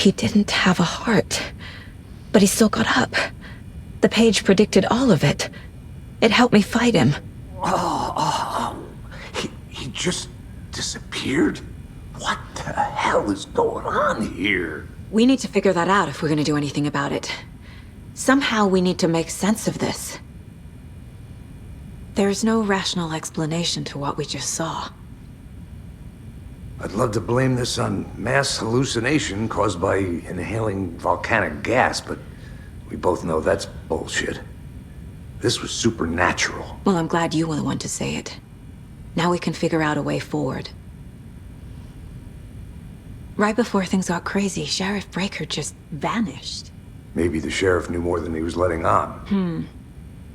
He didn't have a heart, but he still got up. The page predicted all of it. It helped me fight him. He just disappeared? What the hell is going on here? We need to figure that out if we're gonna do anything about it. Somehow we need to make sense of this. There's no rational explanation to what we just saw. I'd love to blame this on mass hallucination caused by inhaling volcanic gas, but we both know that's bullshit. This was supernatural. Well, I'm glad you were the one to say it. Now we can figure out a way forward. Right before things got crazy, Sheriff Breaker just vanished. Maybe the sheriff knew more than he was letting on.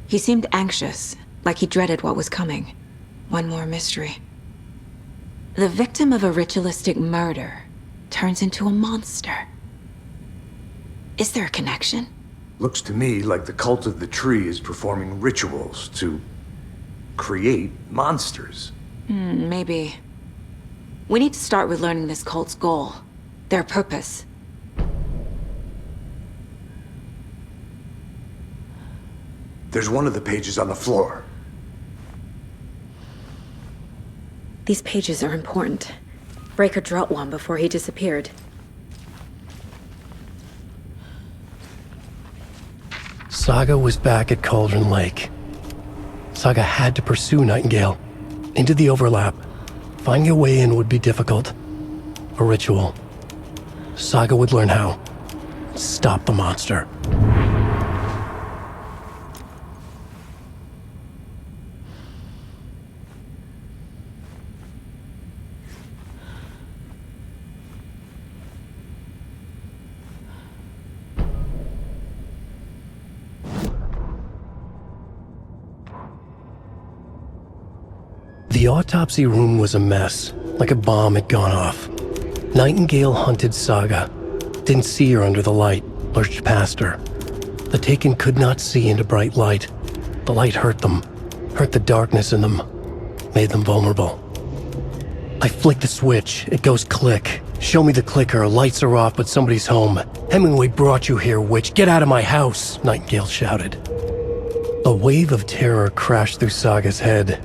He seemed anxious, like he dreaded what was coming. One more mystery. The victim of a ritualistic murder turns into a monster. Is there a connection? Looks to me like the cult of the tree is performing rituals to create monsters. Maybe. We need to start with learning this cult's goal, their purpose. There's one of the pages on the floor. These pages are important. Breaker dropped one before he disappeared. Saga was back at Cauldron Lake. Saga had to pursue Nightingale into the overlap. Finding a way in would be difficult. A ritual. Saga would learn how. Stop the monster. The autopsy room was a mess, like a bomb had gone off. Nightingale hunted Saga. Didn't see her under the light, lurched past her. The Taken could not see into bright light. The light hurt them, hurt the darkness in them, made them vulnerable. I flick the switch, it goes click. Show me the clicker, lights are off but somebody's home. Hemingway brought you here, witch, get out of my house, Nightingale shouted. A wave of terror crashed through Saga's head.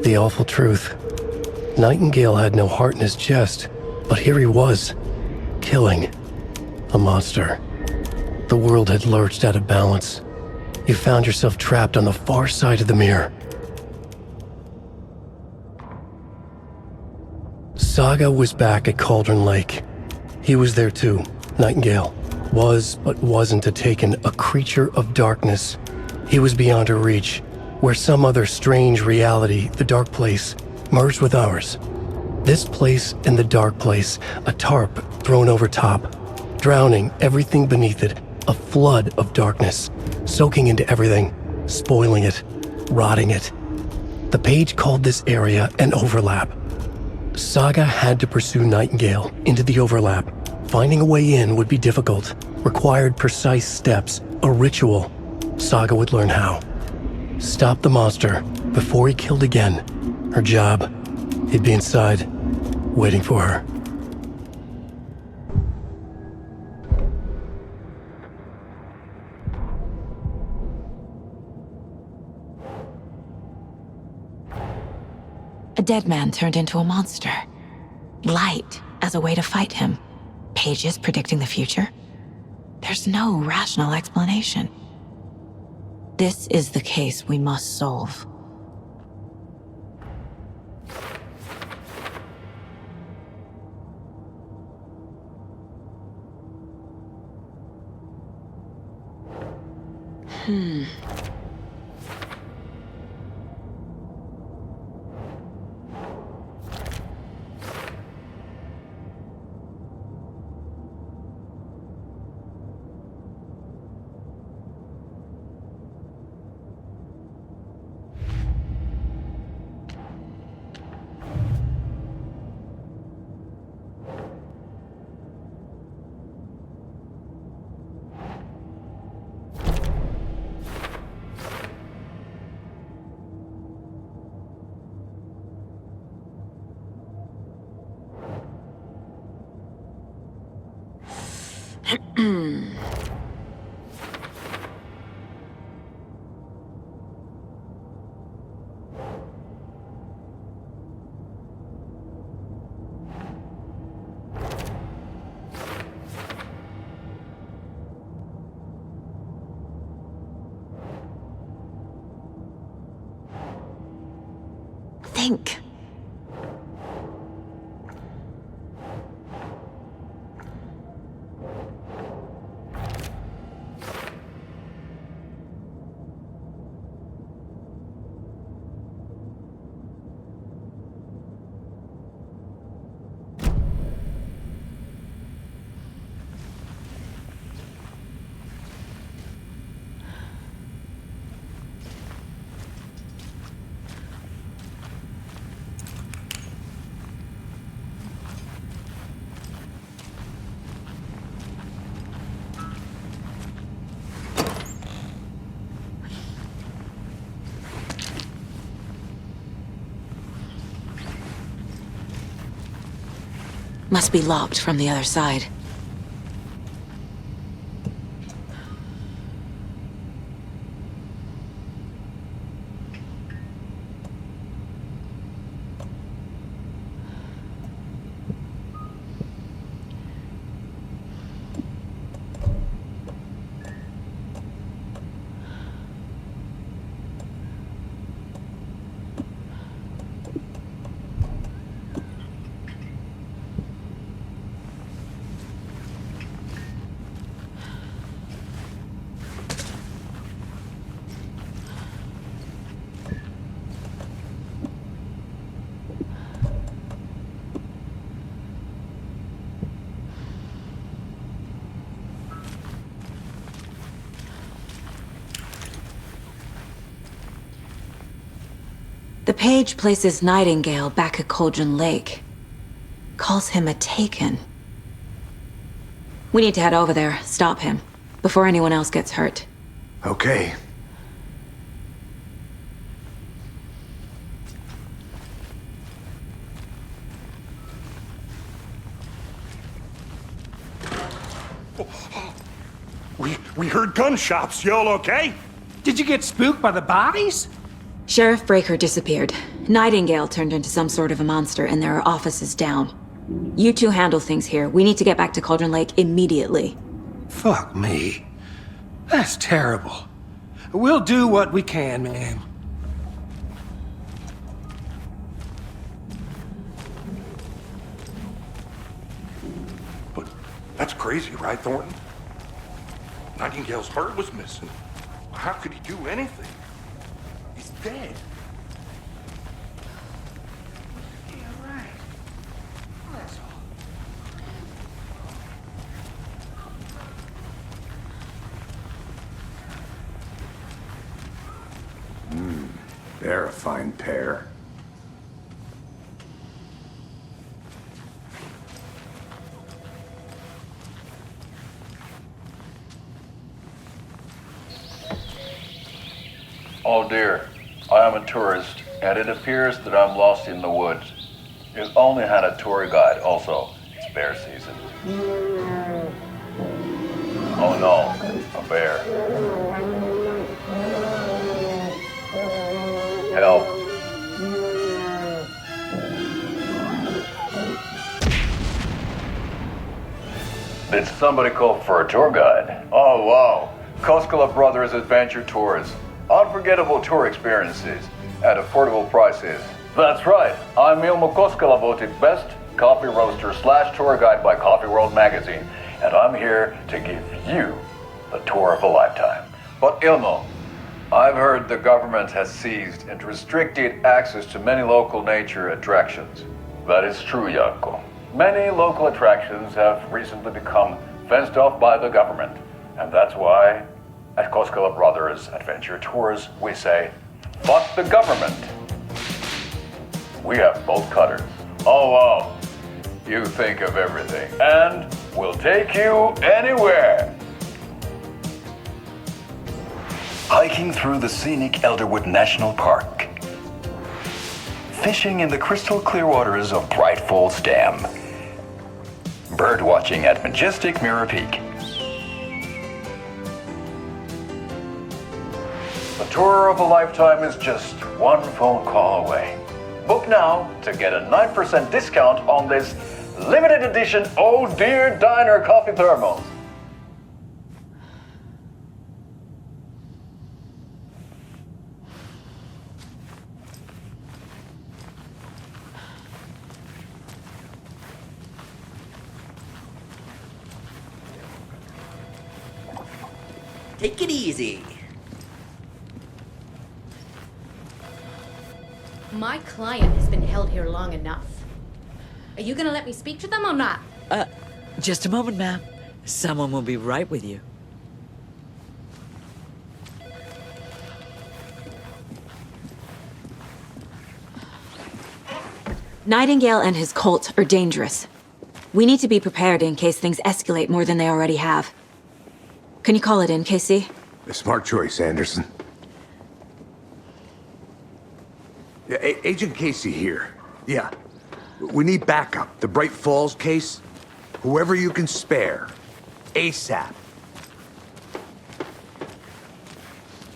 The awful truth. Nightingale had no heart in his chest, but here he was, killing a monster. The world had lurched out of balance. You found yourself trapped on the far side of the mirror. Saga was back at Cauldron Lake. He was there too, Nightingale. Was, but wasn't a Taken, a creature of darkness. He was beyond her reach. Where some other strange reality, the dark place, merged with ours. This place and the dark place, a tarp thrown over top, drowning everything beneath it, a flood of darkness, soaking into everything, spoiling it, rotting it. The page called this area an overlap. Saga had to pursue Nightingale into the overlap. Finding a way in would be difficult, required precise steps, a ritual. Saga would learn how. Stop the monster before he killed again. Her job, he'd be inside, waiting for her. A dead man turned into a monster. Light as a way to fight him. Pages predicting the future. There's no rational explanation. This is the case we must solve. Think. Must be locked from the other side. The page places Nightingale back at Cauldron Lake. Calls him a Taken. We need to head over there, stop him, before anyone else gets hurt. Okay. We heard gunshots. Y'all okay? Did you get spooked by the bodies? Sheriff Breaker disappeared. Nightingale turned into some sort of a monster, and there are offices down. You two handle things here. We need to get back to Cauldron Lake immediately. Fuck me. That's terrible. We'll do what we can, man. But that's crazy, right, Thornton? Nightingale's heart was missing. How could he do anything? He's dead. Yeah, right. That's all. They're a fine pair. Oh dear, I am a tourist, and it appears that I'm lost in the woods. You only had a tour guide, also. It's bear season. Oh no, a bear. Help. Did somebody call for a tour guide? Oh wow, Koskela Brothers Adventure Tours. Unforgettable tour experiences at affordable prices. That's right, I'm Ilmo Koskela, voted best coffee roaster / tour guide by Coffee World magazine, and I'm here to give you the tour of a lifetime. But Ilmo, I've heard the government has seized and restricted access to many local nature attractions. That is true, Janko. Many local attractions have recently become fenced off by the government, and that's why at Koskela Brothers Adventure Tours, we say, fuck the government. We have bolt cutters. Oh wow, you think of everything. And we'll take you anywhere. Hiking through the scenic Elderwood National Park. Fishing in the crystal clear waters of Bright Falls Dam. Bird watching at majestic Mirror Peak. tour of a lifetime is just one phone call away. Book now to get a 9% discount on this limited edition Oh Dear Diner coffee thermos. Take it easy. My client has been held here long enough. Are you gonna let me speak to them or not? Just a moment, ma'am. Someone will be right with you. Nightingale and his cult are dangerous. We need to be prepared in case things escalate more than they already have. Can you call it in, Casey? A smart choice, Anderson. Yeah, Agent Casey here. Yeah. We need backup. The Bright Falls case. Whoever you can spare. ASAP.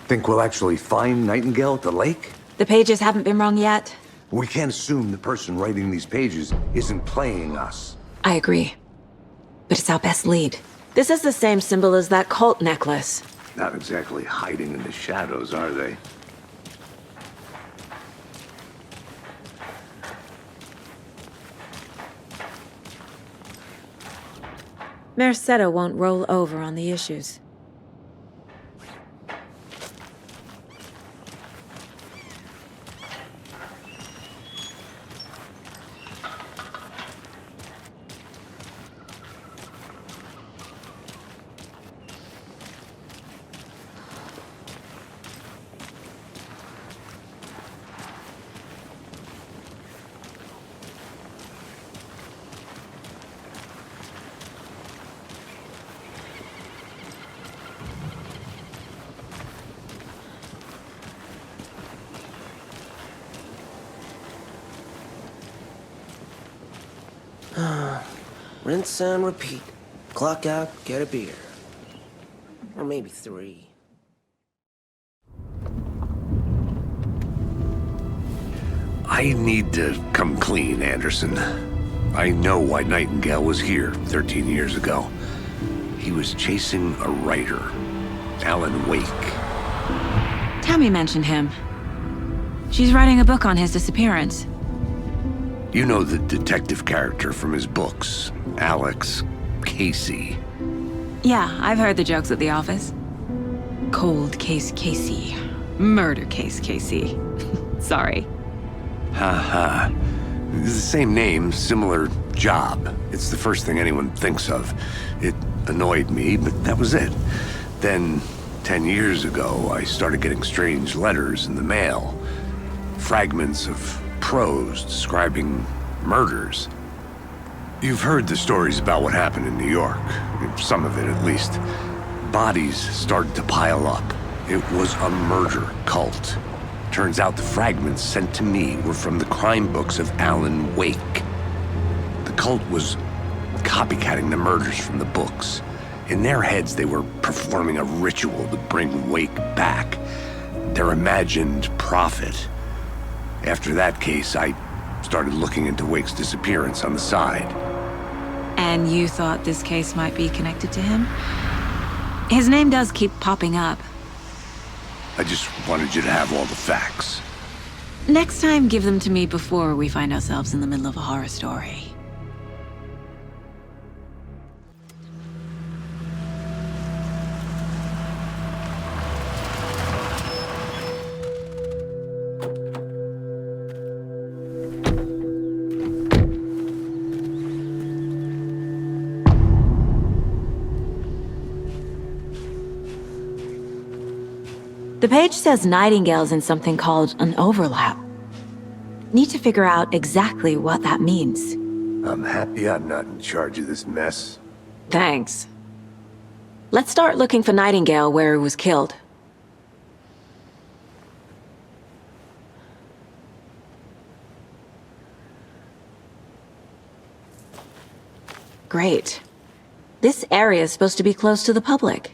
Think we'll actually find Nightingale at the lake? The pages haven't been rung yet. We can't assume the person writing these pages isn't playing us. I agree. But it's our best lead. This is the same symbol as that cult necklace. Not exactly hiding in the shadows, are they? Merced won't roll over on the issues. Rinse and repeat. Clock out, get a beer. Or maybe 3. I need to come clean, Anderson. I know why Nightingale was here 13 years ago. He was chasing a writer, Alan Wake. Tammy mentioned him. She's writing a book on his disappearance. You know the detective character from his books, Alex Casey. Yeah, I've heard the jokes at the office. Cold case Casey. Murder case Casey. Sorry. Ha. The same name, similar job. It's the first thing anyone thinks of. It annoyed me, but that was it. Then, 10 years ago, I started getting strange letters in the mail. Fragments of prose describing murders. You've heard the stories about what happened in New York. Some of it, at least. Bodies started to pile up. It was a murder cult. Turns out the fragments sent to me were from the crime books of Alan Wake. The cult was copycatting the murders from the books. In their heads, they were performing a ritual to bring Wake back. Their imagined prophet. After that case, I started looking into Wake's disappearance on the side. And you thought this case might be connected to him? His name does keep popping up. I just wanted you to have all the facts. Next time, give them to me before we find ourselves in the middle of a horror story. The page says Nightingale's in something called an overlap. Need to figure out exactly what that means. I'm happy I'm not in charge of this mess. Thanks. Let's start looking for Nightingale where he was killed. Great. This area is supposed to be closed to the public.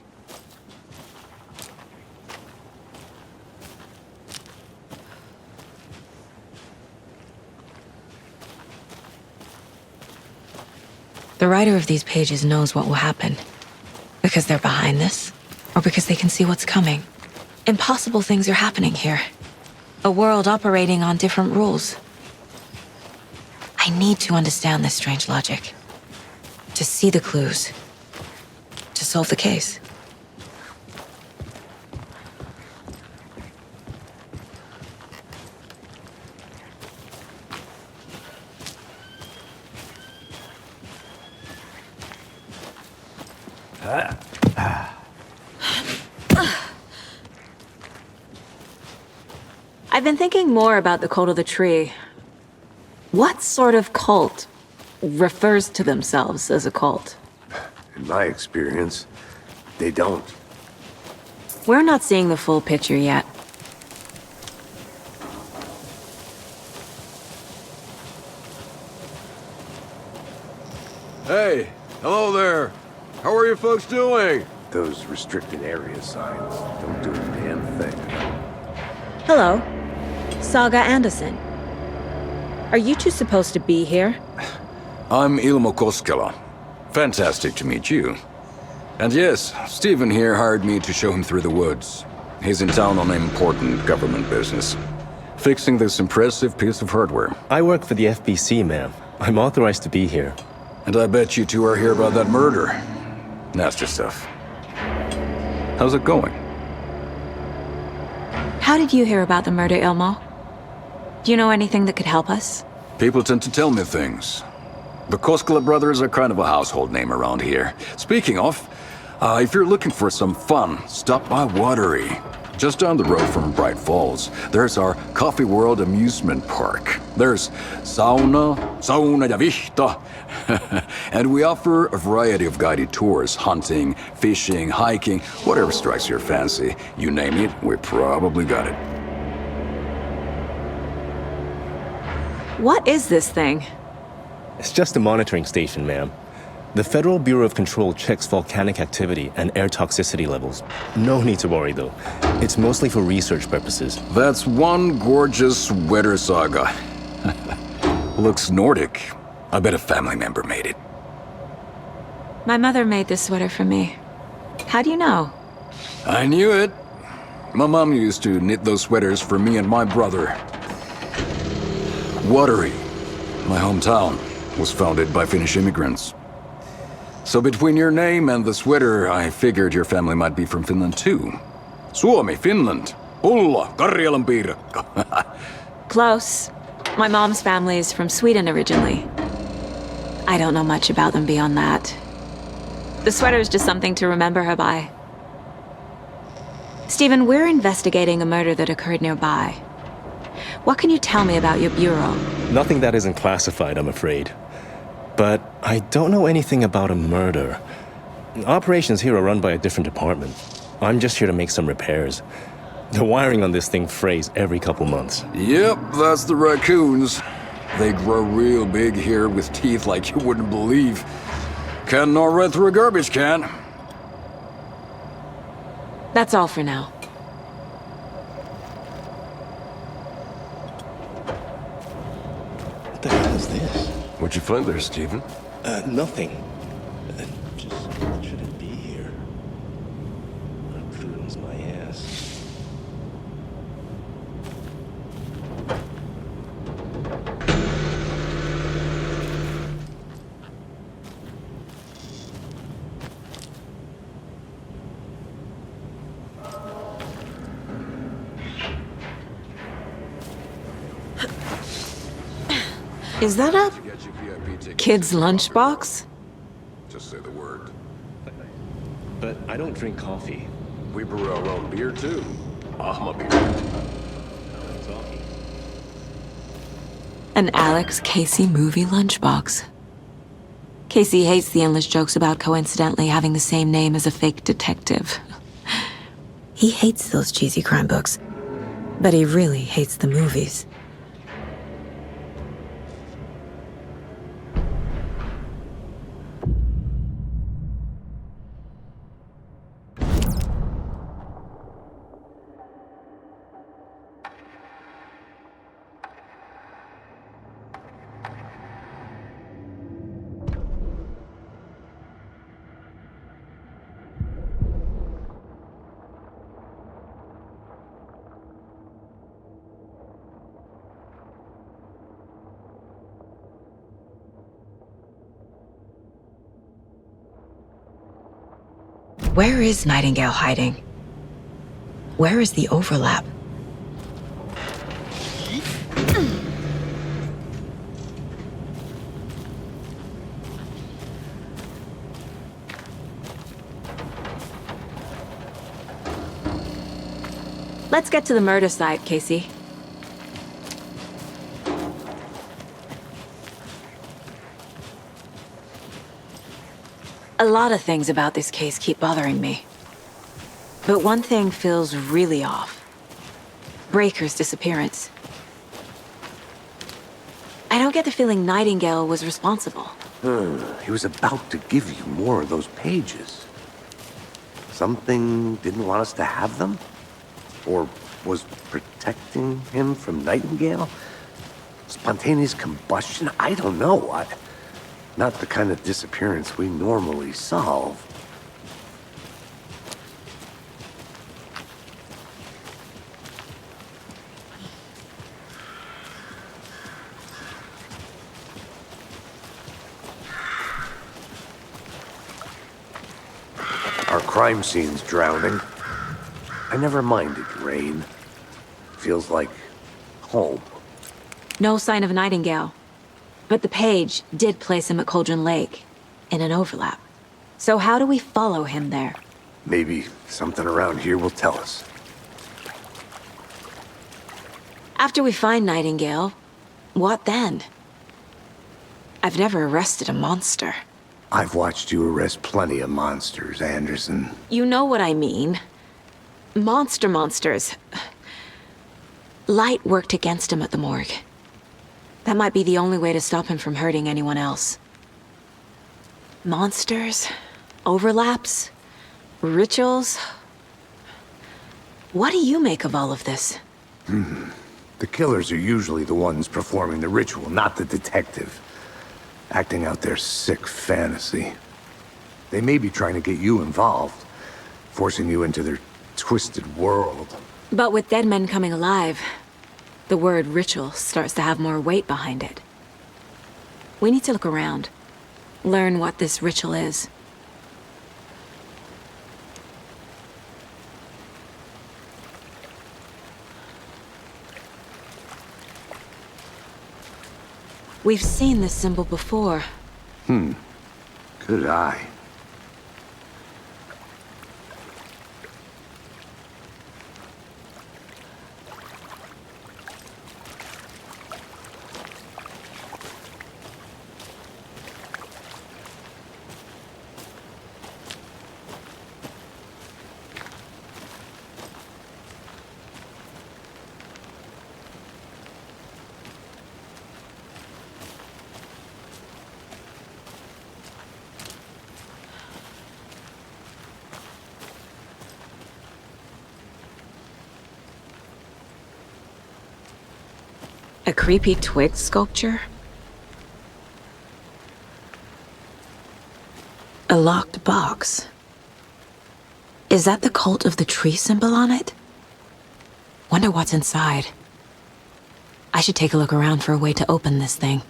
The writer of these pages knows what will happen. Because they're behind this, or because they can see what's coming. Impossible things are happening here. A world operating on different rules. I need to understand this strange logic. To see the clues. To solve the case. I've been thinking more about the cult of the tree. What sort of cult refers to themselves as a cult? In my experience, they don't. We're not seeing the full picture yet. Hey, hello there. How are you folks doing? Those restricted area signs don't do a damn thing. Hello. Saga Anderson. Are you two supposed to be here? I'm Ilmo Koskela. Fantastic to meet you. And yes, Stephen here hired me to show him through the woods. He's in town on important government business, fixing this impressive piece of hardware. I work for the FBC, ma'am. I'm authorized to be here. And I bet you two are here about that murder. Nasty stuff. How's it going? How did you hear about the murder, Ilmo? Do you know anything that could help us? People tend to tell me things. The Koskela brothers are kind of a household name around here. Speaking of, if you're looking for some fun, stop by Watery. Just down the road from Bright Falls, there's our Coffee World amusement park. There's sauna ja vihta. And we offer a variety of guided tours, hunting, fishing, hiking, whatever strikes your fancy. You name it, we probably got it. What is this thing? It's just a monitoring station, ma'am. The Federal Bureau of Control checks volcanic activity and air toxicity levels. No need to worry, though. It's mostly for research purposes. That's one gorgeous sweater, Saga. Looks Nordic. I bet a family member made it. My mother made this sweater for me. How do you know? I knew it. My mom used to knit those sweaters for me and my brother. Watery, my hometown, was founded by Finnish immigrants. So between your name and the sweater, I figured your family might be from Finland too. Suomi, Finland. Ulla, Karjalan piirakka. Close. My mom's family is from Sweden originally. I don't know much about them beyond that. The sweater is just something to remember her by. Stephen, we're investigating a murder that occurred nearby. What can you tell me about your bureau? Nothing that isn't classified, I'm afraid. But I don't know anything about a murder. Operations here are run by a different department. I'm just here to make some repairs. The wiring on this thing frays every couple months. Yep, that's the raccoons. They grow real big here with teeth like you wouldn't believe. Can't gnaw right through a garbage can. That's all for now. What the hell is this? What'd you find there, Stephen? Nothing. Just shouldn't be here. That prudence my ass. Is that a kid's lunchbox? Just say the word. But I don't drink coffee. We brew our own beer too. Ahma beer. An Alex Casey movie lunchbox. Casey hates the endless jokes about coincidentally having the same name as a fake detective. He hates those cheesy crime books, but he really hates the movies. Where is Nightingale hiding? Where is the overlap? Let's get to the murder site, Casey. A lot of things about this case keep bothering me. But one thing feels really off. Breaker's disappearance. I don't get the feeling Nightingale was responsible. He was about to give you more of those pages. Something didn't want us to have them? Or was protecting him from Nightingale? Spontaneous combustion? I don't know. Not the kind of disappearance we normally solve. Our crime scene's drowning. I never minded rain. Feels like home. No sign of Nightingale. But the page did place him at Cauldron Lake, in an overlap. So how do we follow him there? Maybe something around here will tell us. After we find Nightingale, what then? I've never arrested a monster. I've watched you arrest plenty of monsters, Anderson. You know what I mean. Monsters. Light worked against him at the morgue. That might be the only way to stop him from hurting anyone else. Monsters? Overlaps? Rituals? What do you make of all of this? The killers are usually the ones performing the ritual, not the detective. Acting out their sick fantasy. They may be trying to get you involved, forcing you into their twisted world. But with dead men coming alive, the word ritual starts to have more weight behind it. We need to look around. Learn what this ritual is. We've seen this symbol before. Good eye. A creepy twig sculpture? A locked box. Is that the cult of the tree symbol on it? Wonder what's inside. I should take a look around for a way to open this thing.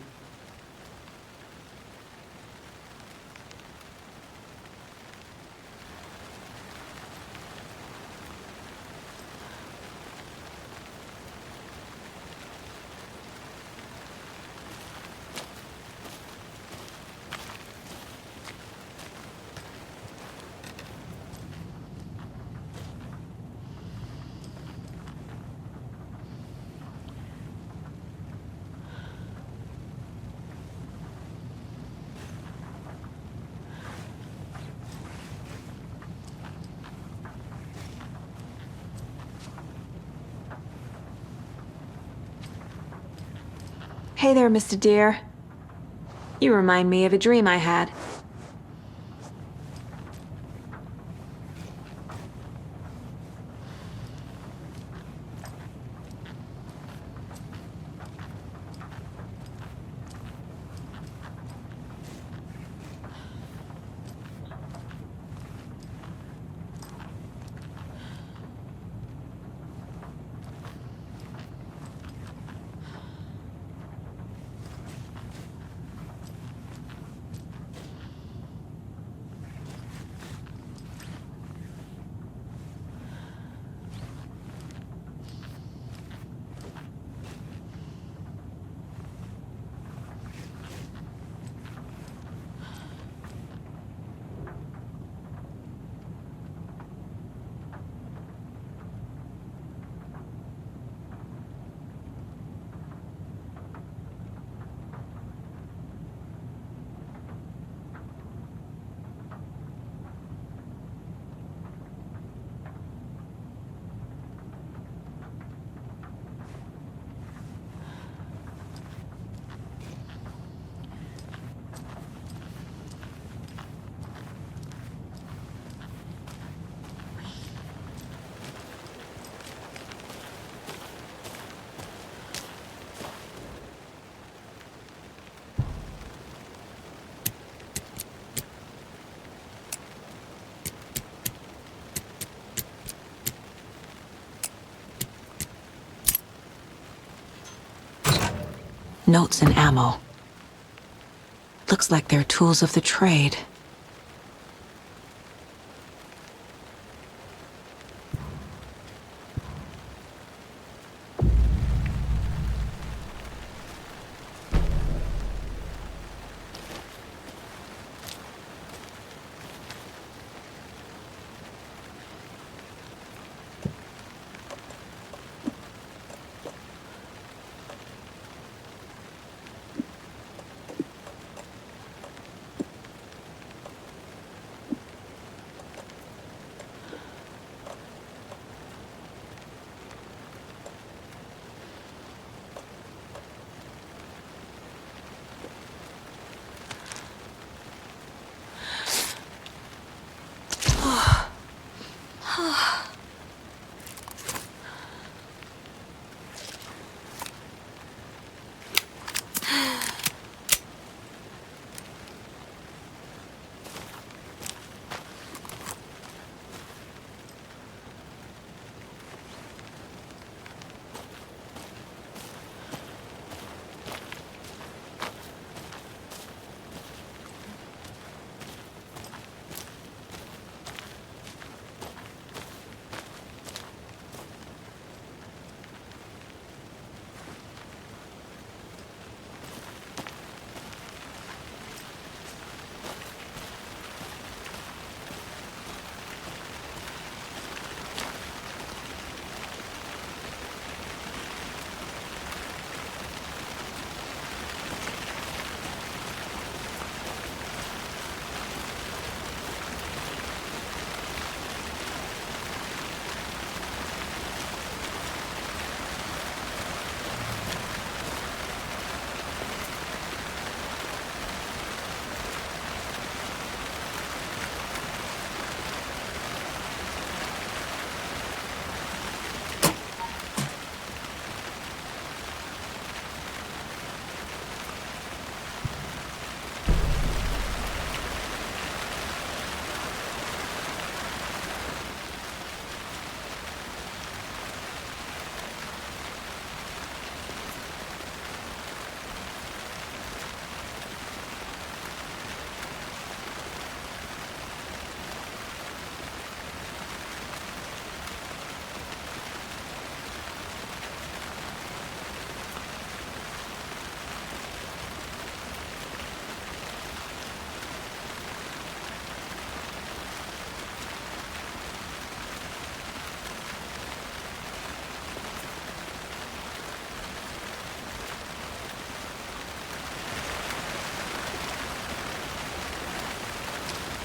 Hey there, Mr. Deer. You remind me of a dream I had. Notes and ammo. Looks like they're tools of the trade.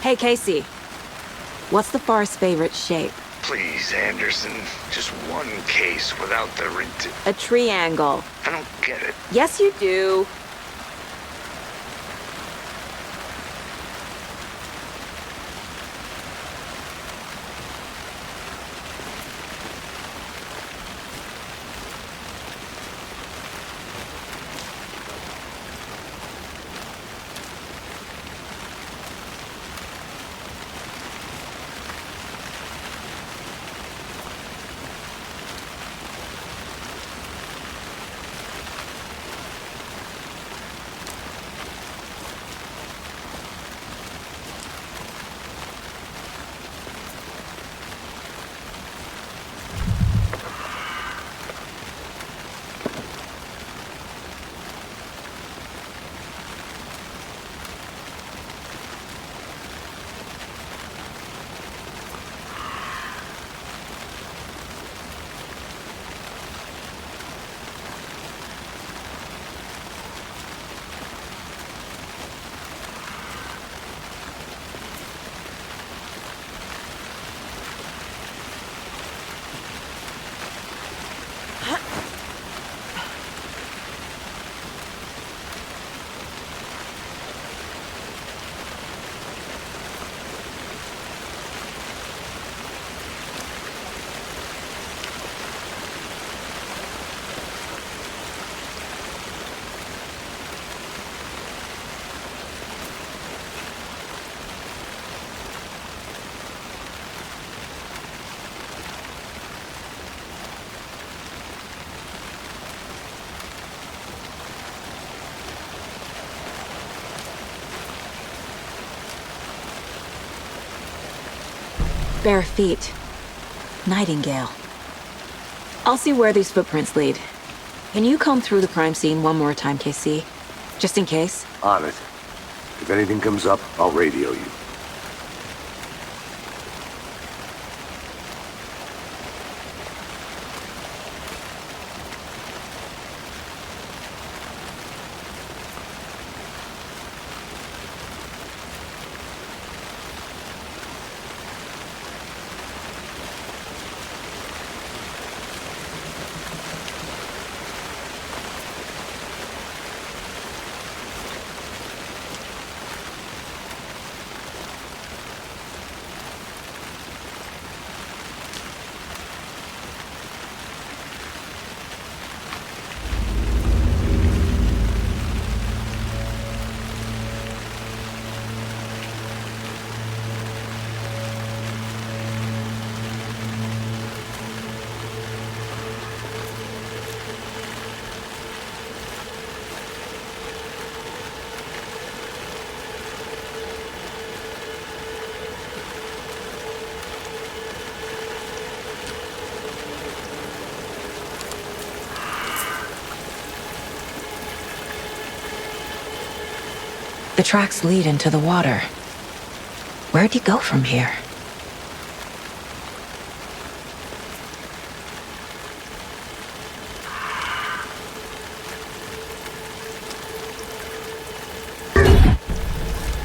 Hey, Casey. What's the far's favorite shape? Please, Anderson. Just one case without the A triangle. I don't get it. Yes, you do. Bare feet. Nightingale. I'll see where these footprints lead. Can you comb through the crime scene one more time, KC? Just in case? On it. If anything comes up, I'll radio you. The tracks lead into the water. Where'd you go from here?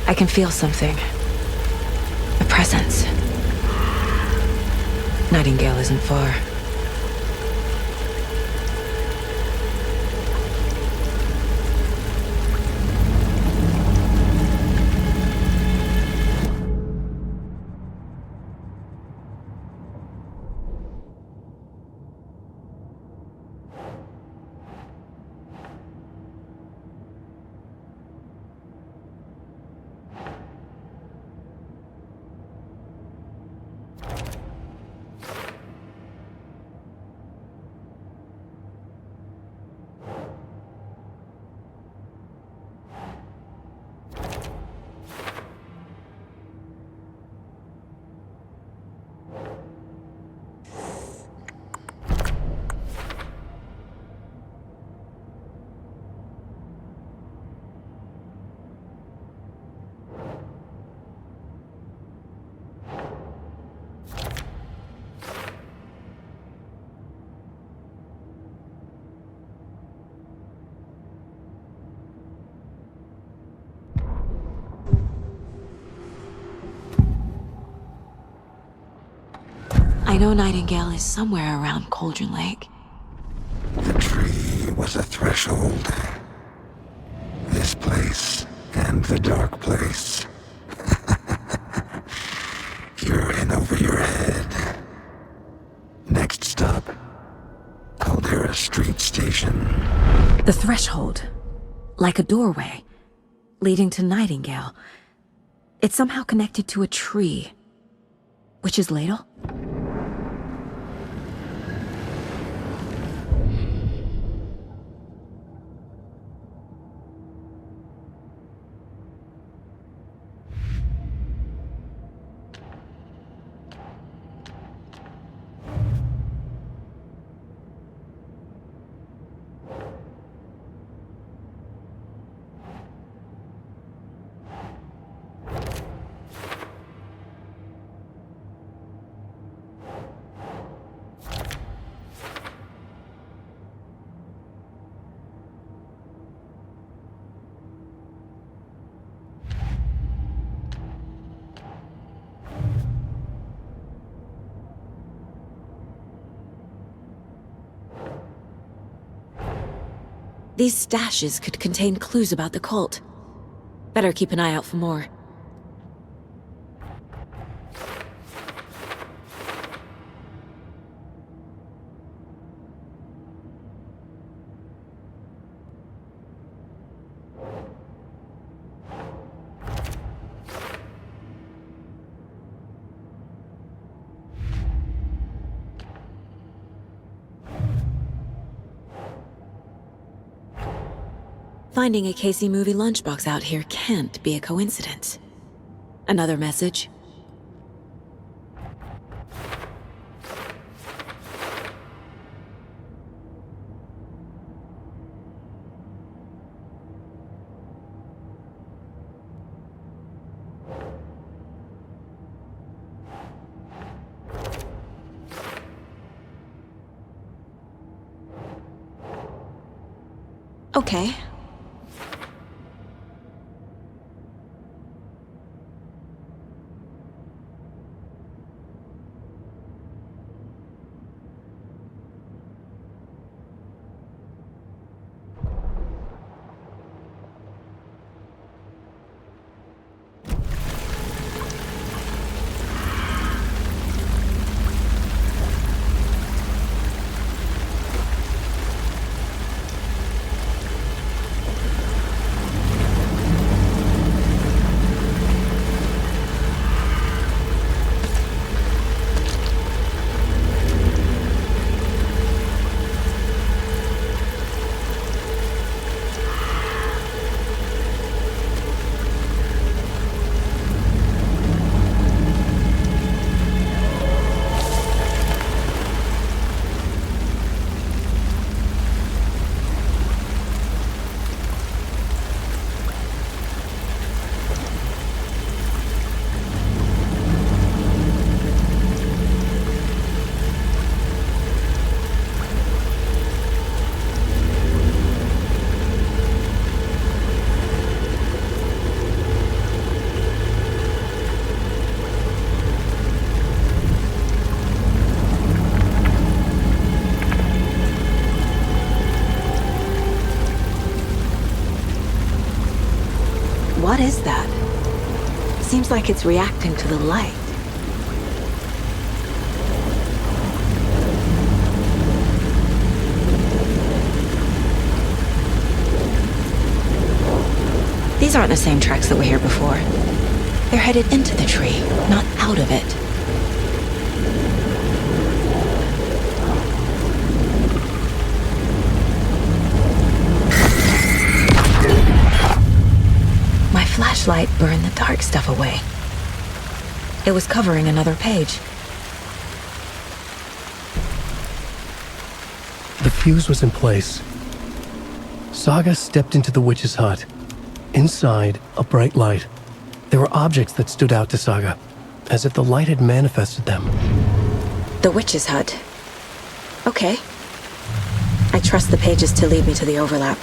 I can feel something. A presence. Nightingale isn't far. I know Nightingale is somewhere around Cauldron Lake. The tree was a threshold. This place and the dark place. You're in over your head. Next stop, Caldera Street Station. The threshold. Like a doorway. Leading to Nightingale. It's somehow connected to a tree. Witch's Ladle? These stashes could contain clues about the cult. Better keep an eye out for more. Finding a Casey movie lunchbox out here can't be a coincidence. Another message? Okay. What is that? Seems like it's reacting to the light. These aren't the same tracks that were here before. They're headed into the tree, not out of it. My flashlight burned the dark stuff away. It was covering another page. The fuse was in place. Saga stepped into the witch's hut. Inside, a bright light. There were objects that stood out to Saga, as if the light had manifested them. The witch's hut. Okay. I trust the pages to lead me to the overlap.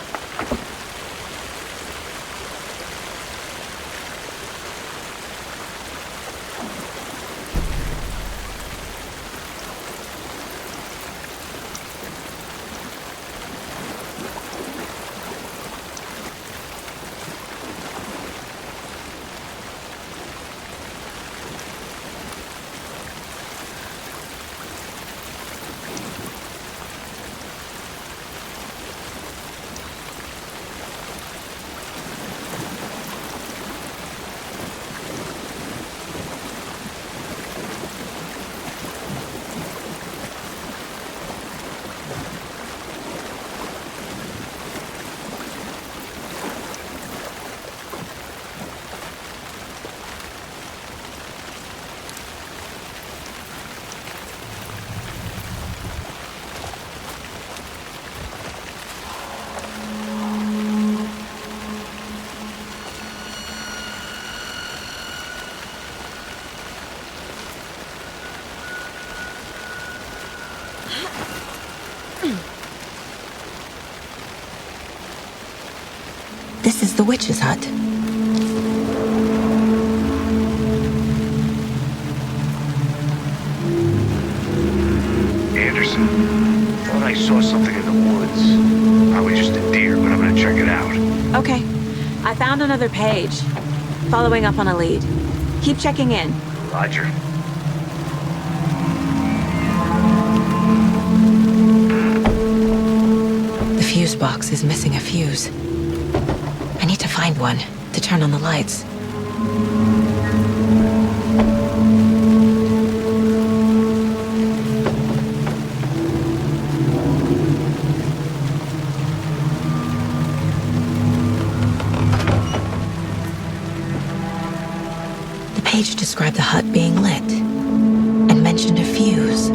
This is the witch's hut. Anderson, thought I saw something in the woods. Probably just a deer, but I'm gonna check it out. Okay. I found another page. Following up on a lead. Keep checking in. Roger. The fuse box is missing a fuse. I need to find one to turn on the lights. The page described the hut being lit and mentioned a fuse.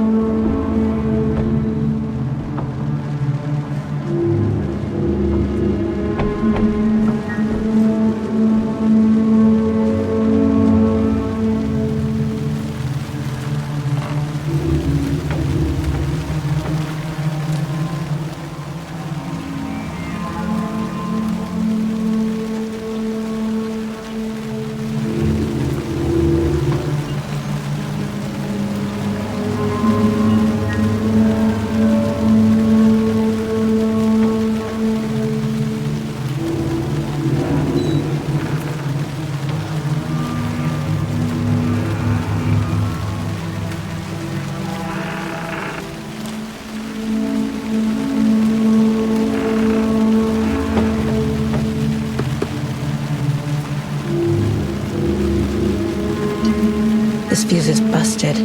This fuse is busted.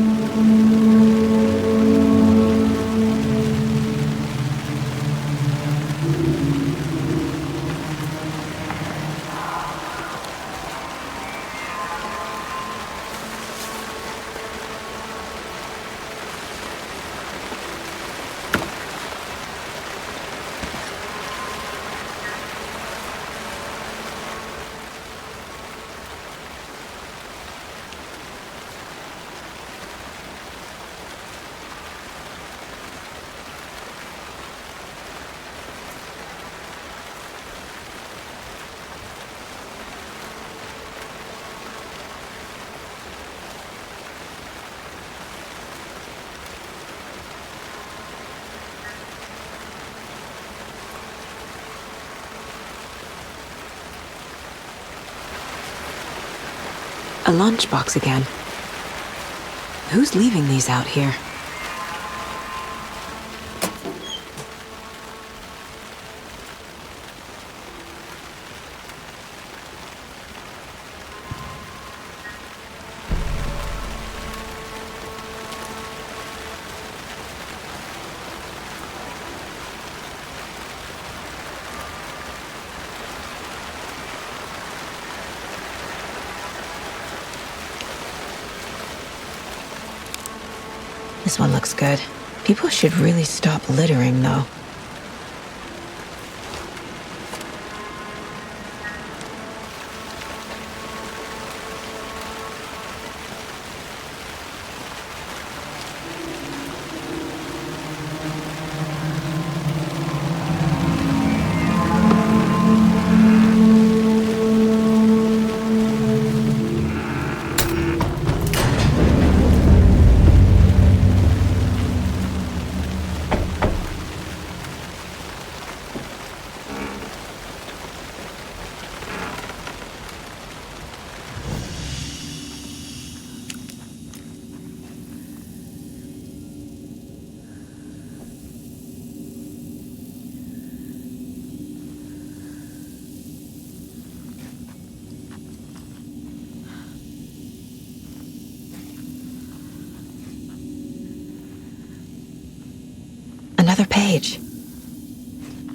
A lunchbox again. Who's leaving these out here? This one looks good. People should really stop littering, though. Another page.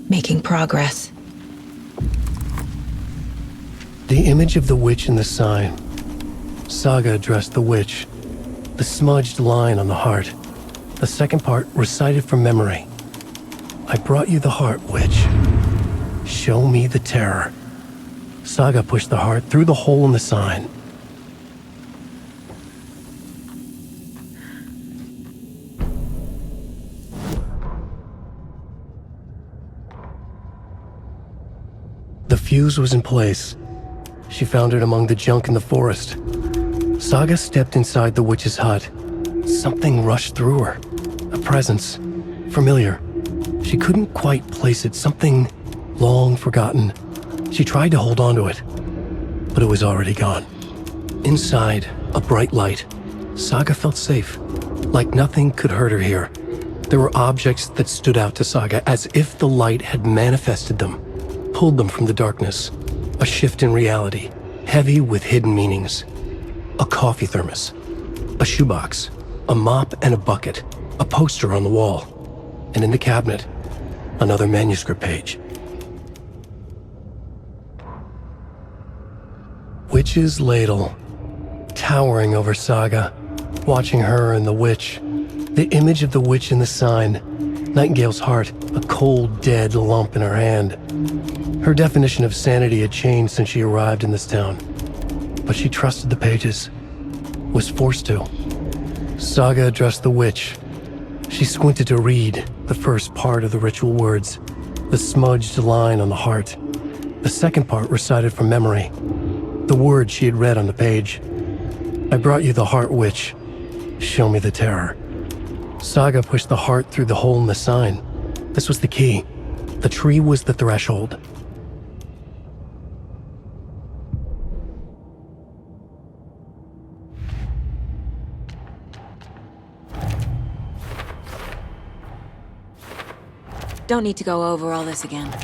Making progress. The image of the witch in the sign. Saga addressed the witch. The smudged line on the heart. The second part recited from memory. I brought you the heart, witch. Show me the terror. Saga pushed the heart through the hole in the sign. The fuse was in place. She found it among the junk in the forest. Saga stepped inside the witch's hut. Something rushed through her. A presence. Familiar. She couldn't quite place it. Something long forgotten. She tried to hold on to it, but it was already gone. Inside, a bright light. Saga felt safe. Like nothing could hurt her here. There were objects that stood out to Saga as if the light had manifested them. Pulled them from the darkness. A shift in reality, heavy with hidden meanings. A coffee thermos, a shoebox, a mop and a bucket, a poster on the wall, and in the cabinet, another manuscript page. Witch's ladle, towering over Saga, watching her and the witch. The image of the witch in the sign, Nightingale's heart, a cold, dead lump in her hand. Her definition of sanity had changed since she arrived in this town, but she trusted the pages, was forced to. Saga addressed the witch. She squinted to read the first part of the ritual words, the smudged line on the heart. The second part recited from memory, the words she had read on the page. I brought you the heart, witch. Show me the terror. Saga pushed the heart through the hole in the sign. This was the key. The tree was the threshold. Don't need to go over all this again.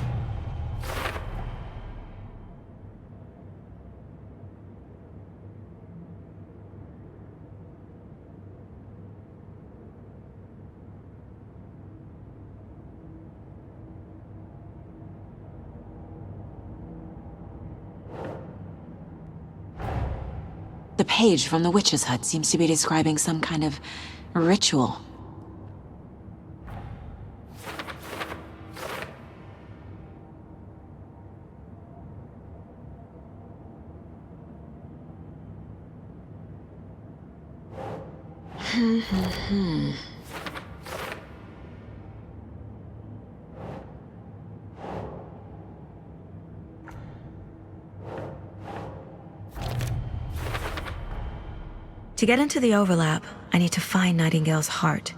The page from the witch's hut seems to be describing some kind of ritual. To get into the overlap, I need to find Nightingale's heart.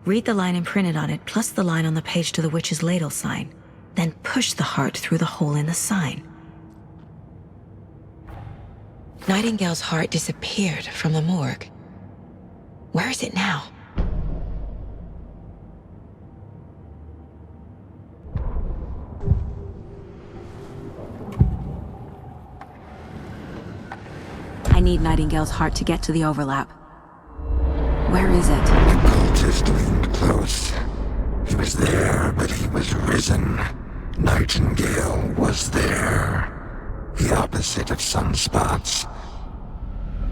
Read the line imprinted on it, plus the line on the page to the witch's ladle sign. Then push the heart through the hole in the sign. Nightingale's heart disappeared from the morgue. Where is it now? I need Nightingale's heart to get to the overlap. Where is it? The cultist leaned close. He was there, but he was risen. Nightingale was there. The opposite of sunspots.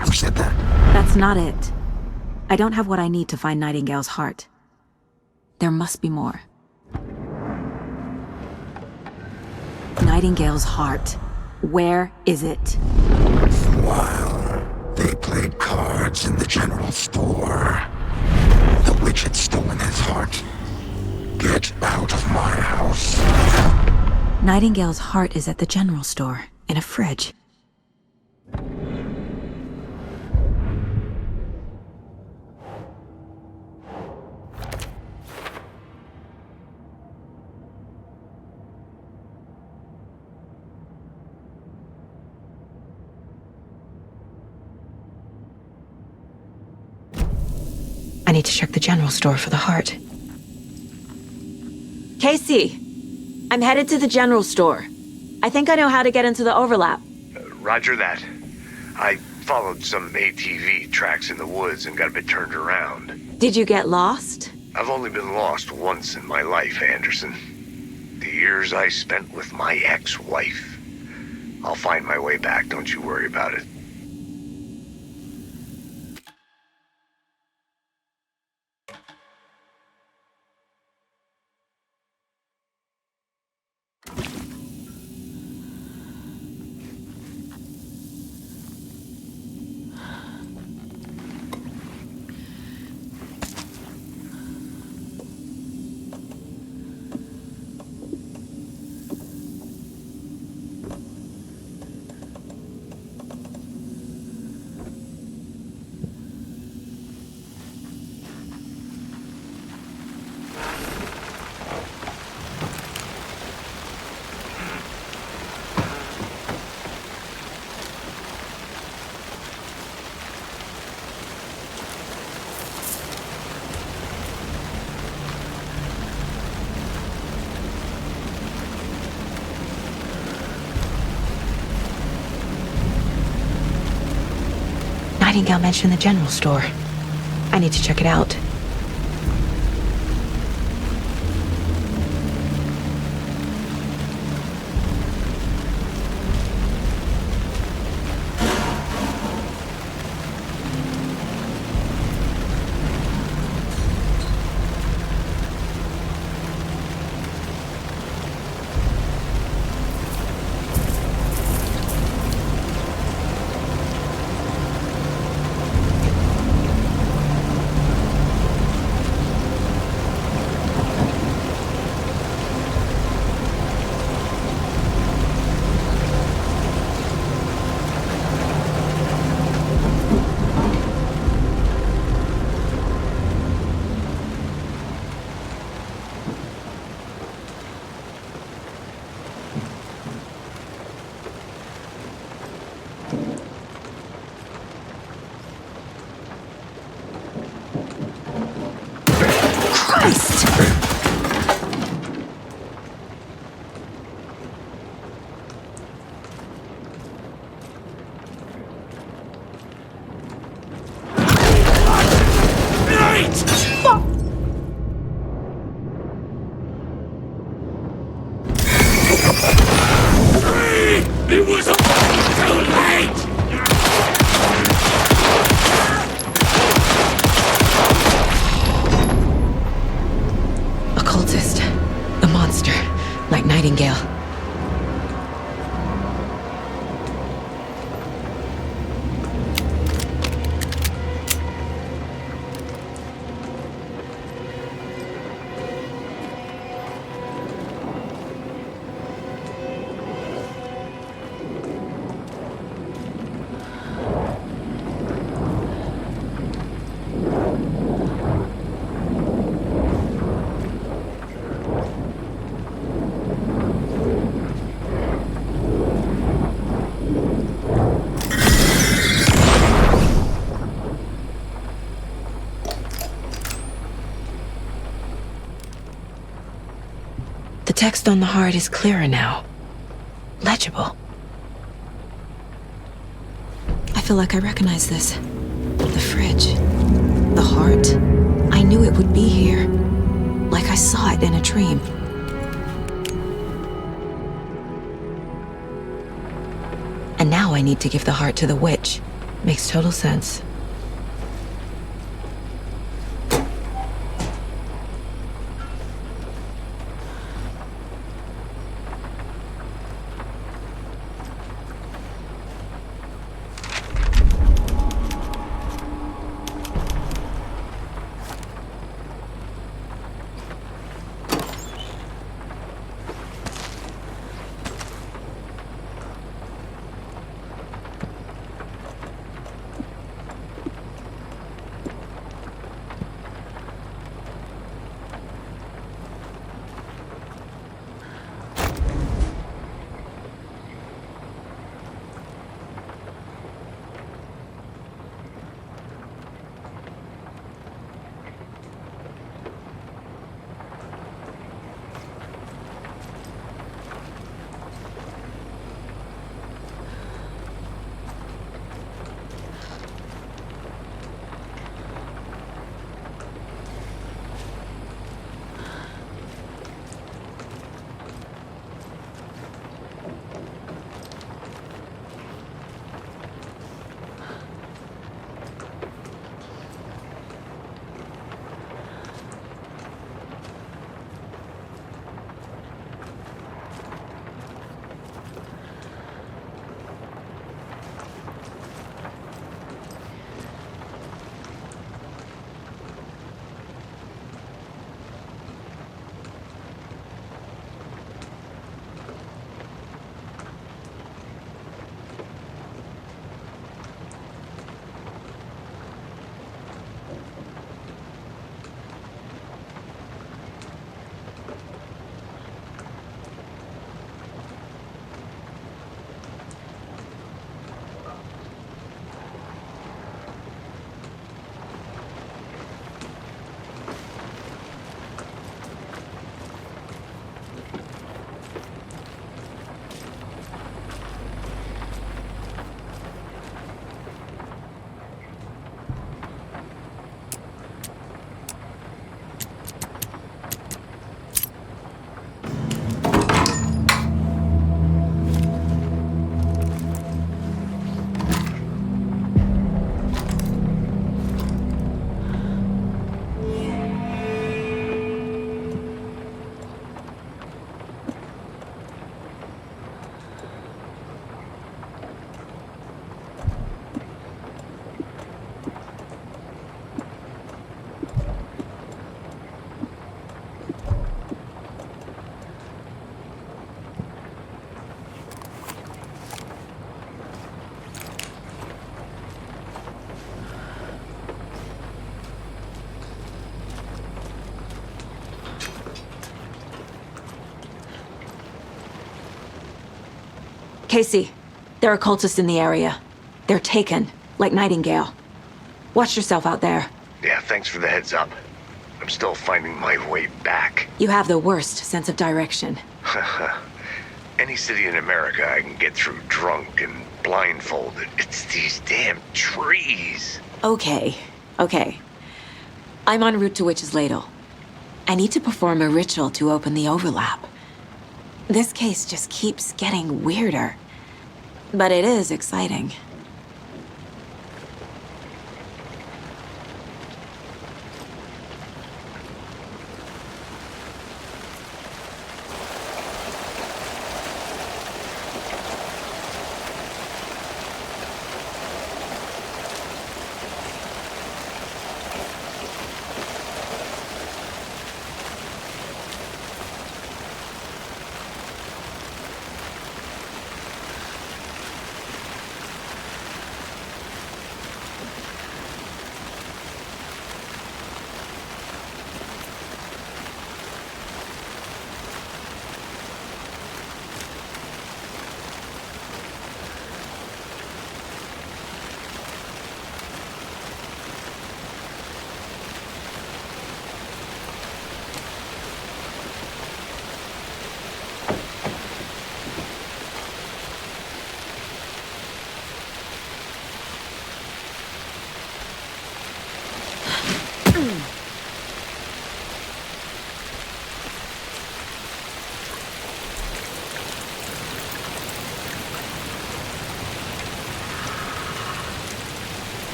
Who said that? That's not it. I don't have what I need to find Nightingale's heart. There must be more. Nightingale's heart. Where is it? While they played cards in the general store, the witch had stolen his heart. Get out of my house. Nightingale's heart is at the general store, in a fridge. I need to check the general store for the heart. Casey! I'm headed to the general store. I think I know how to get into the overlap. Roger that. I followed some ATV tracks in the woods and got a bit turned around. Did you get lost? I've only been lost once in my life, Anderson. The years I spent with my ex-wife. I'll find my way back, don't you worry about it. Nightingale mentioned the general store. I need to check it out. It was too late! text on the heart is clearer now. Legible. I feel like I recognize this. The fridge. The heart. I knew it would be here. Like I saw it in a dream. And now I need to give the heart to the witch. Makes total sense. Casey, there are cultists in the area. They're taken, like Nightingale. Watch yourself out there. Yeah, thanks for the heads up. I'm still finding my way back. You have the worst sense of direction. Any city in America I can get through drunk and blindfolded. It's these damn trees. Okay. I'm en route to Witch's Ladle. I need to perform a ritual to open the overlap. This case just keeps getting weirder. But it is exciting.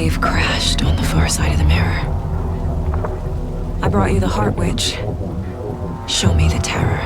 wave crashed on the far side of the mirror. I brought you the Heart Witch. Show me the terror.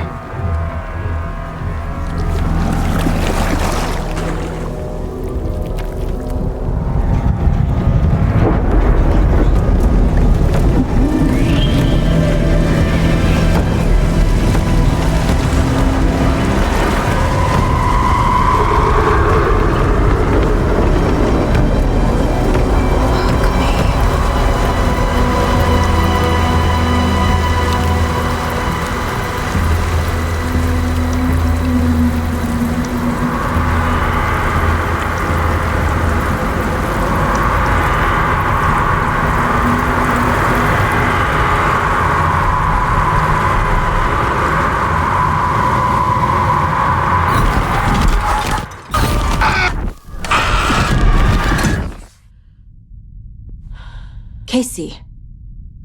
Casey,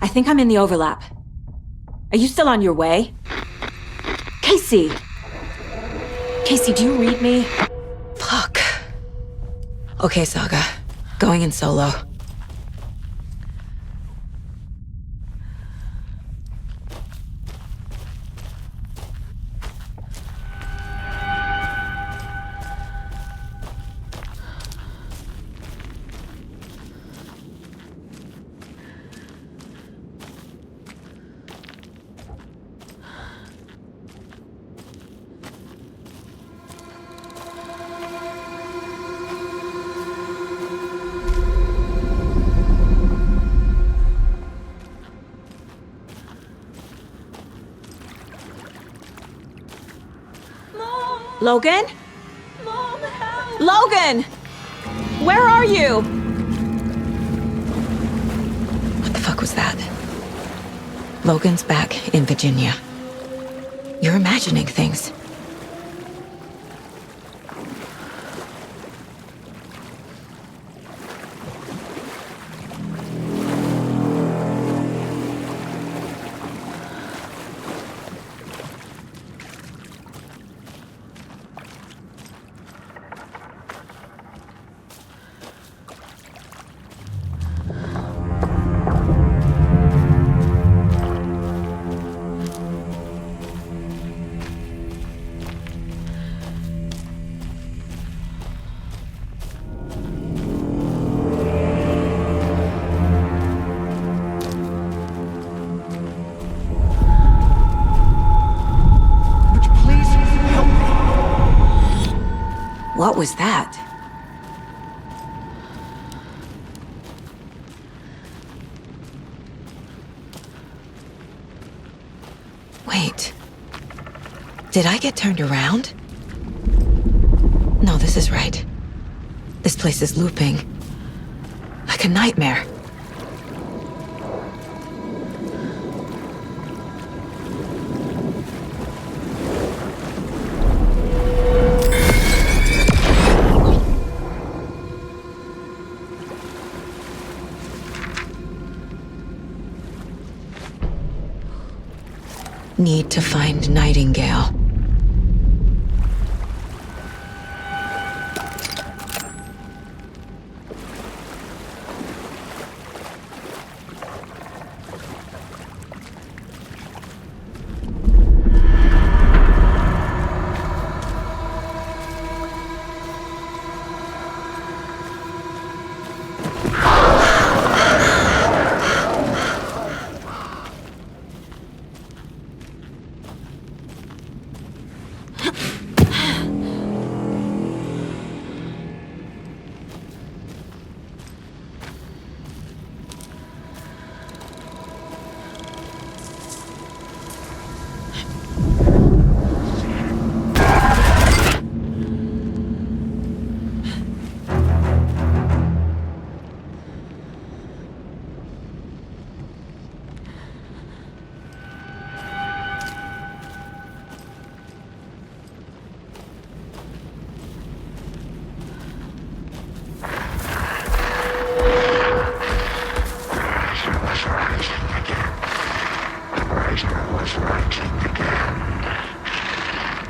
I think I'm in the overlap. Are you still on your way? Casey! Casey, do you read me? Fuck. Okay, Saga. Going in solo. Logan? Mom, help! Logan! Where are you? What the fuck was that? Logan's back in Virginia. You're imagining things. What was that? Wait. Did I get turned around? No, this is right. This place is looping. Like a nightmare. Need to find Nightingale.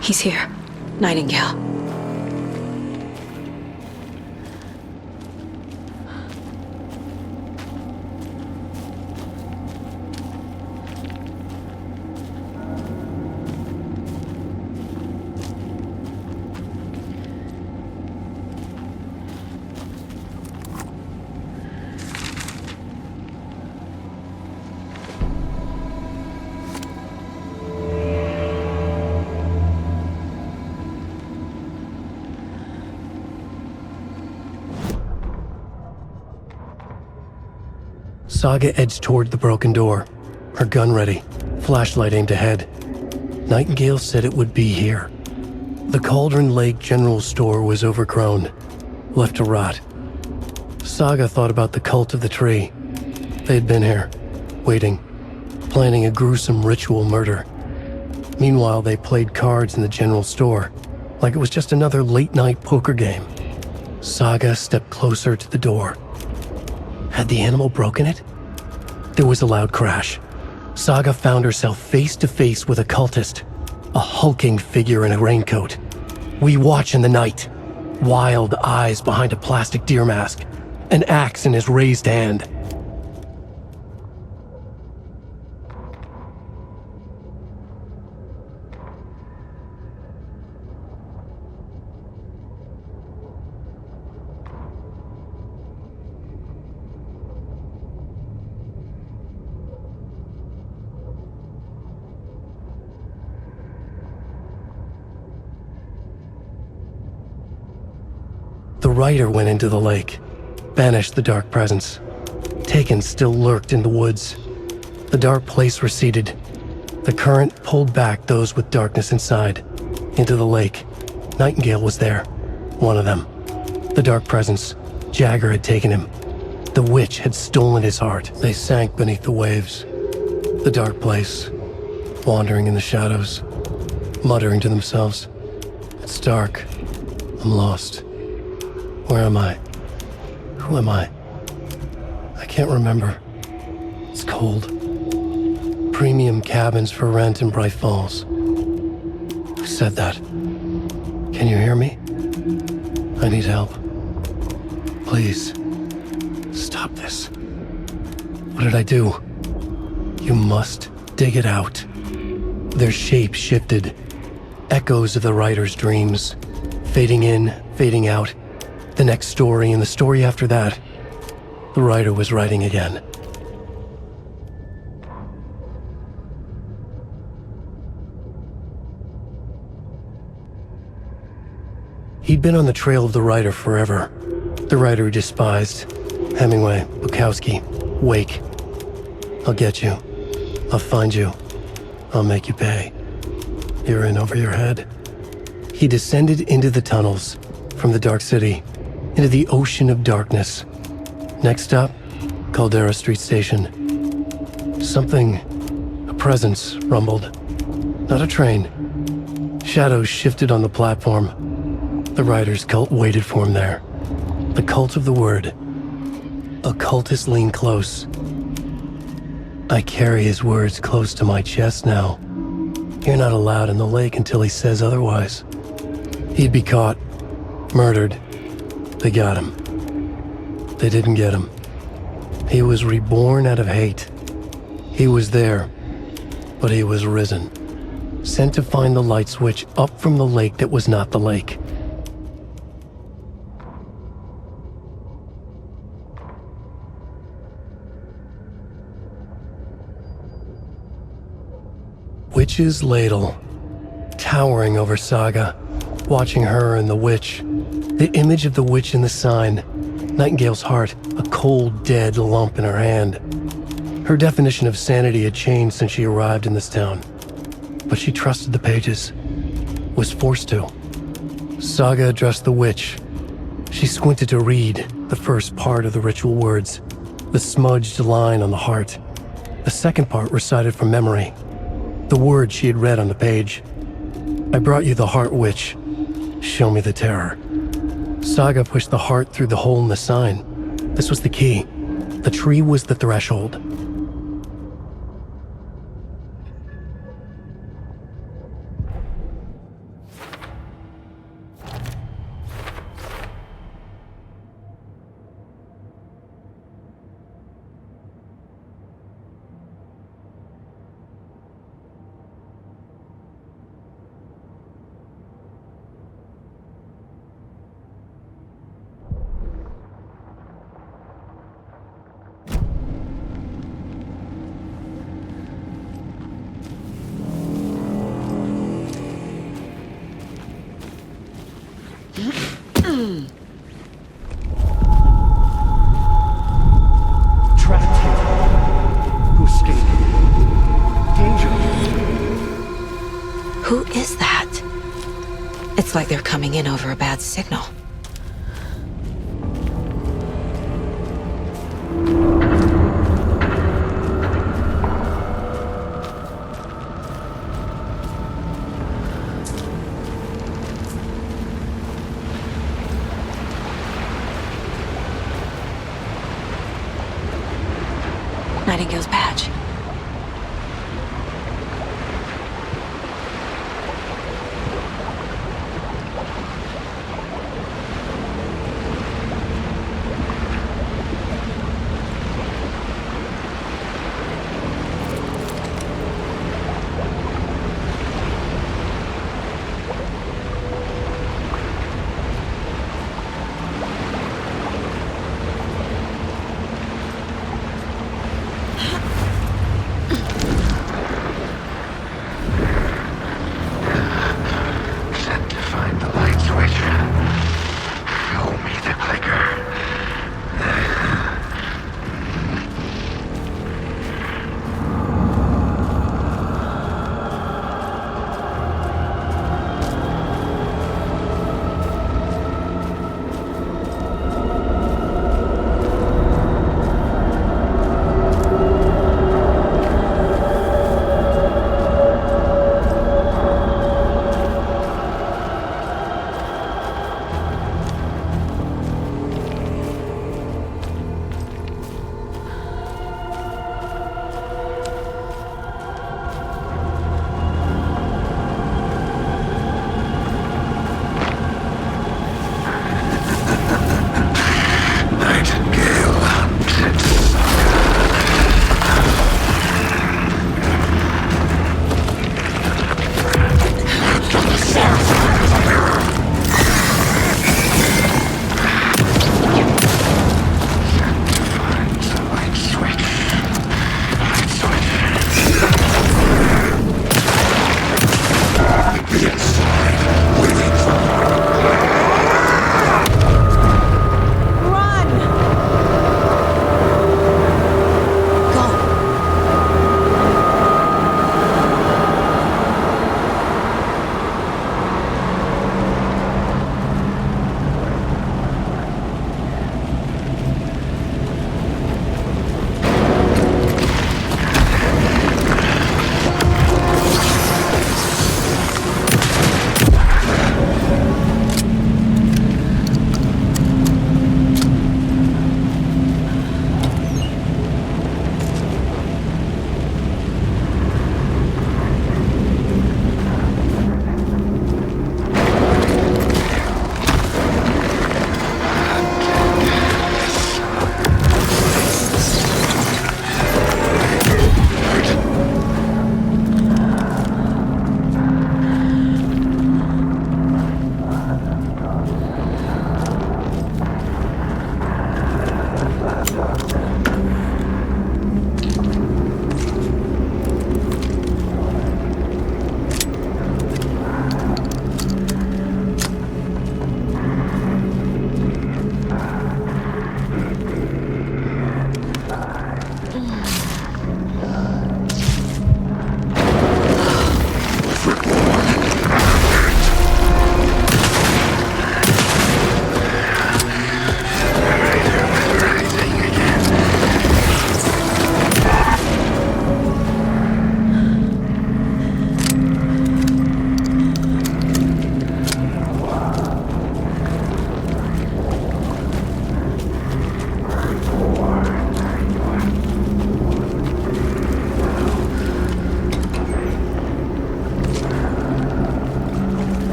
He's here. Nightingale. Saga edged toward the broken door, her gun ready, flashlight aimed ahead. Nightingale said it would be here. The Cauldron Lake General Store was overgrown, left to rot. Saga thought about the cult of the tree. They had been here, waiting, planning a gruesome ritual murder. Meanwhile, they played cards in the general store, like it was just another late-night poker game. Saga stepped closer to the door. Had the animal broken it? There was a loud crash. Saga found herself face to face with a cultist, a hulking figure in a raincoat. We watch in the night, wild eyes behind a plastic deer mask, an axe in his raised hand. The rider went into the lake, banished the dark presence. Taken still lurked in the woods. The dark place receded. The current pulled back those with darkness inside, into the lake. Nightingale was there, one of them. The dark presence, Jagger had taken him. The witch had stolen his heart. They sank beneath the waves. The dark place, wandering in the shadows, muttering to themselves. It's dark. I'm lost. Where am I? Who am I? I can't remember. It's cold. Premium cabins for rent in Bright Falls. Who said that? Can you hear me? I need help. Please. Stop this. What did I do? You must dig it out. Their shape shifted. Echoes of the writer's dreams. Fading in, fading out. The next story and the story after that. The writer was writing again. He'd been on the trail of the writer forever. The writer he despised. Hemingway, Bukowski, Wake. I'll get you. I'll find you. I'll make you pay. You're in over your head. He descended into the tunnels, from the Dark City, into the ocean of darkness. Next stop, Caldera Street Station. Something, a presence, rumbled. Not a train. Shadows shifted on the platform. The writer's cult waited for him there. The cult of the word. A cultist leaned close. I carry his words close to my chest now. You're not allowed in the lake until he says otherwise. He'd be caught, murdered. They got him. They didn't get him. He was reborn out of hate. He was there, but he was risen. Sent to find the light switch up from the lake that was not the lake. Witch's ladle, towering over Saga, watching her and the witch. The image of the witch in the sign, Nightingale's heart, a cold, dead lump in her hand. Her definition of sanity had changed since she arrived in this town. But she trusted the pages, was forced to. Saga addressed the witch. She squinted to read the first part of the ritual words, the smudged line on the heart. The second part recited from memory, the words she had read on the page. I brought you the heart, witch. Show me the terror. Saga pushed the heart through the hole in the sign. This was the key. The tree was the threshold. Trapped here. Who is that? It's like they're coming in over a bad signal. Nightingale's badge.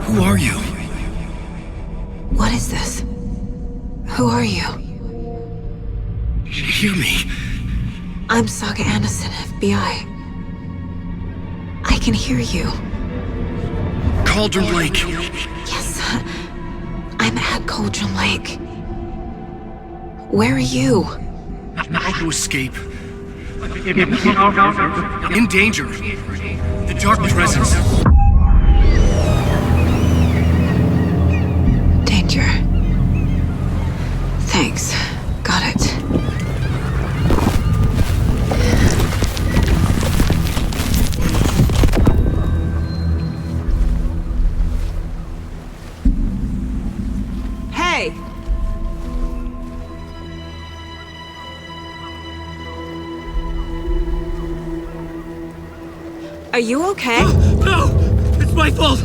Who are you? What is this? Who are you? Hear me. I'm Saga Anderson, FBI. I can hear you. Cauldron Lake. Yes, I'm at Cauldron Lake. Where are you? How to escape. In danger. The dark presence. Danger. Thanks. Got it. Hey! Are you okay? No! It's my fault!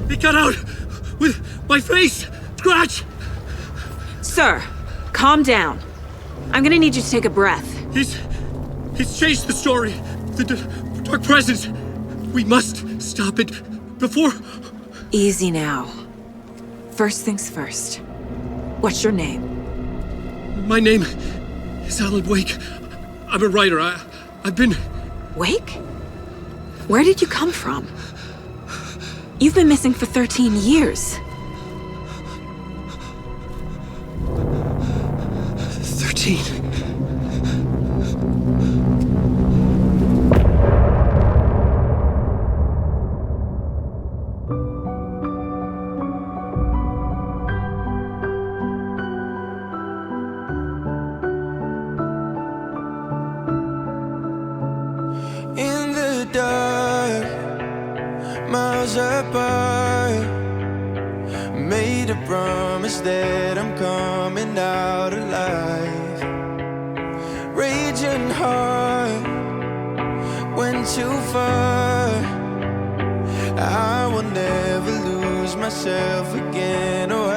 It got out with my face! Scratch! Sir, calm down. I'm gonna need you to take a breath. He's changed the story. The dark presence. We must stop it before... Easy now. First things first. What's your name? My name is Alan Wake. I'm a writer. I've been... Wake? Where did you come from? You've been missing for 13 years. 13. In the dark, miles apart, made a promise that I'm coming out alive. Raging heart, went too far. I will never lose myself again, or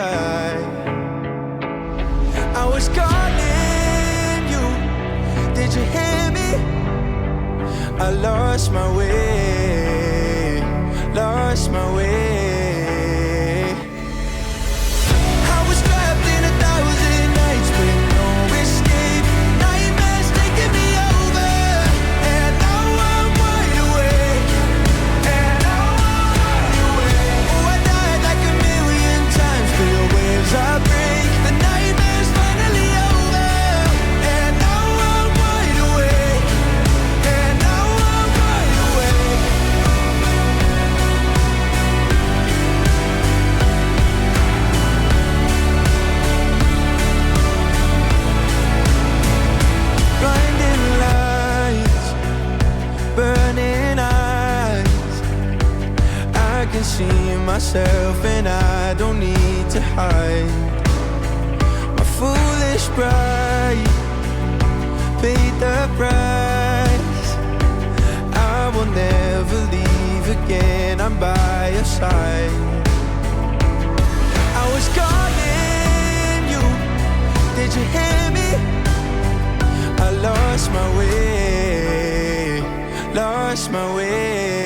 I was calling you, did you hear me? I lost my way, lost my way. I was trapped in 1,000 nights with no escape. Nightmares taking me over, and now I'm wide awake. And now I'm wide awake. Oh, I died like 1,000,000 times, feel waves I break. The nightmare's finally over, and now I'm wide awake. And now I'm wide awake. Blinding lights, burning eyes. I can see myself and I don't need to hide. My foolish pride paid the price. I will never leave again, I'm by your side. I was calling you, did you hear me? I lost my way, lost my way.